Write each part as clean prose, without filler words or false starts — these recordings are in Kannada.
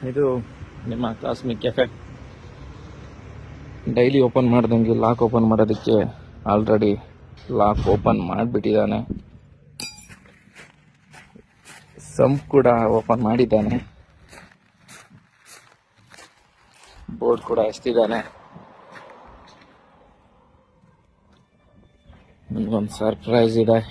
ಇದು ನಿಮ್ಮ ಕಾಸ್ಮಿಕ್ ಎಫೆಕ್ಟ್ ಡೈಲಿ ಓಪನ್ ಮಾಡ್ದಂಗೆ ಲಾಕ್ ಓಪನ್ ಮಾಡೋದಕ್ಕೆ ಆಲ್ರೆಡಿ ಲಾಕ್ ಓಪನ್ ಮಾಡಿಬಿಟ್ಟಿದ್ದಾನೆ. ಸಂಪ್ ಕೂಡ ಓಪನ್ ಮಾಡಿದ್ದಾನೆ, ಬೋರ್ಡ್ ಕೂಡ ಎಸ್ತಿದ್ದಾನೆ. ಒಂದು ಸರ್ಪ್ರೈಸ್ ಇದೆ.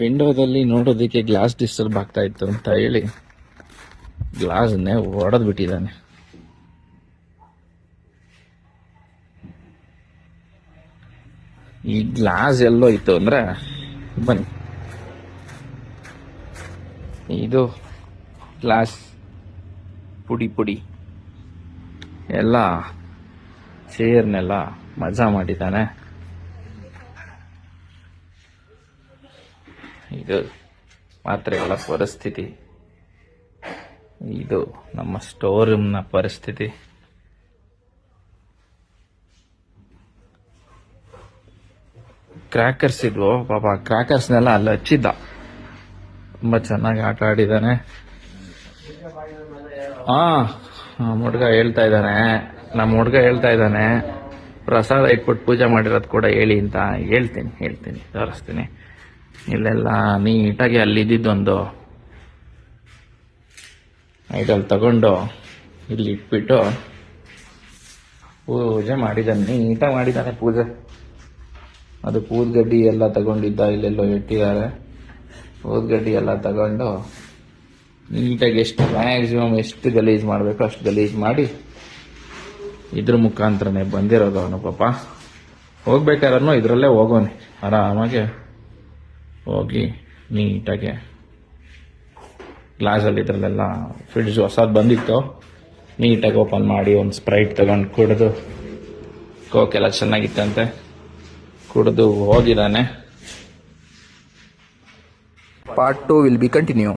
ವಿಂಡೋದಲ್ಲಿ ನೋಡೋದಕ್ಕೆ ಗ್ಲಾಸ್ ಡಿಸ್ಟರ್ಬ್ ಆಗ್ತಾ ಇತ್ತು ಅಂತ ಹೇಳಿ ಗ್ಲಾಸ್ನೇ ಒಡೆದು ಬಿಟ್ಟಿದ್ದಾನೆ. ಈ ಗ್ಲಾಸ್ ಎಲ್ಲೋ ಇತ್ತು ಅಂದ್ರೆ ಬನ್ನಿ, ಇದು ಗ್ಲಾಸ್ ಪುಡಿ ಪುಡಿ ಎಲ್ಲ ಚೇರ್ನೆಲ್ಲ ಮಜಾ ಮಾಡಿದ್ದಾನೆ. ಇದು ಪಾತ್ರೆಗಳ ಪರಿಸ್ಥಿತಿ, ಇದು ನಮ್ಮ ಸ್ಟೋರ್ ರೂಮ್ನ ಪರಿಸ್ಥಿತಿ. ಕ್ರ್ಯಾಕರ್ಸ್ ಇದ್ವು, ಪಾಪ ಕ್ರ್ಯಾಕರ್ಸ್ನೆಲ್ಲ ಅಲ್ಲಿ ಹಚ್ಚಿದ್ದ. ತುಂಬಾ ಚೆನ್ನಾಗಿ ಆಟ ಆಡಿದ್ದಾನೆ. ನಮ್ಮ ಹುಡುಗ ಹೇಳ್ತಾ ಇದ್ದಾನೆ ಪ್ರಸಾದ ಇಟ್ಬಿಟ್ಟು ಪೂಜೆ ಮಾಡಿರೋದು ಕೂಡ ಹೇಳಿ ಅಂತ. ಹೇಳ್ತೀನಿ ತೋರಿಸ್ತೀನಿ. ಇಲ್ಲೆಲ್ಲ ನೀಟಾಗಿ ಅಲ್ಲಿದ್ದೊಂದು ಐಡಲ್ ತಗೊಂಡು ಇಲ್ಲಿ ಇಟ್ಬಿಟ್ಟು ಪೂಜೆ ಮಾಡಿದ್ದಾನೆ. ನೀಟಾಗಿ ಮಾಡಿದ್ದಾನೆ ಪೂಜೆ. ಅದು ಪೂದ್ಗಡ್ಡಿ ಎಲ್ಲ ತಗೊಂಡಿದ್ದ, ಇಲ್ಲೆಲ್ಲೋ ಇಟ್ಟಿದ್ದಾರೆ. ಪೂದ್ಗಡ್ಡಿ ಎಲ್ಲ ತಗೊಂಡು ನೀಟಾಗಿ ಎಷ್ಟು ಮ್ಯಾಕ್ಸಿಮಮ್ ಎಷ್ಟು ಗಲೀಜು ಮಾಡಬೇಕು ಅಷ್ಟು ಗಲೀಜು ಮಾಡಿ ಇದ್ರ ಮುಖಾಂತರನೇ ಬಂದಿರೋದು ಅವನು. ಪಾಪ ಹೋಗ್ಬೇಕಾದ್ರೂ ಇದರಲ್ಲೇ ಹೋಗೋನೆ, ಆರಾಮಾಗಿ ಹೋಗಿ ನೀಟಾಗಿ ಗ್ಲಾಸಲ್ಲಿ ಇದರಲ್ಲೆಲ್ಲ ಫ್ರಿಡ್ಜ್ ಹೊಸದು ಬಂದಿತ್ತು, ನೀಟಾಗಿ ಓಪನ್ ಮಾಡಿ ಒಂದು ಸ್ಪ್ರೈಟ್ ತಗೊಂಡು ಕುಡಿದು, ಕೋಕೆಲ್ಲ ಚೆನ್ನಾಗಿತ್ತಂತೆ, ಕುಡಿದು ಹೋಗಿದ್ದಾನೆ. Part 2 will be continue.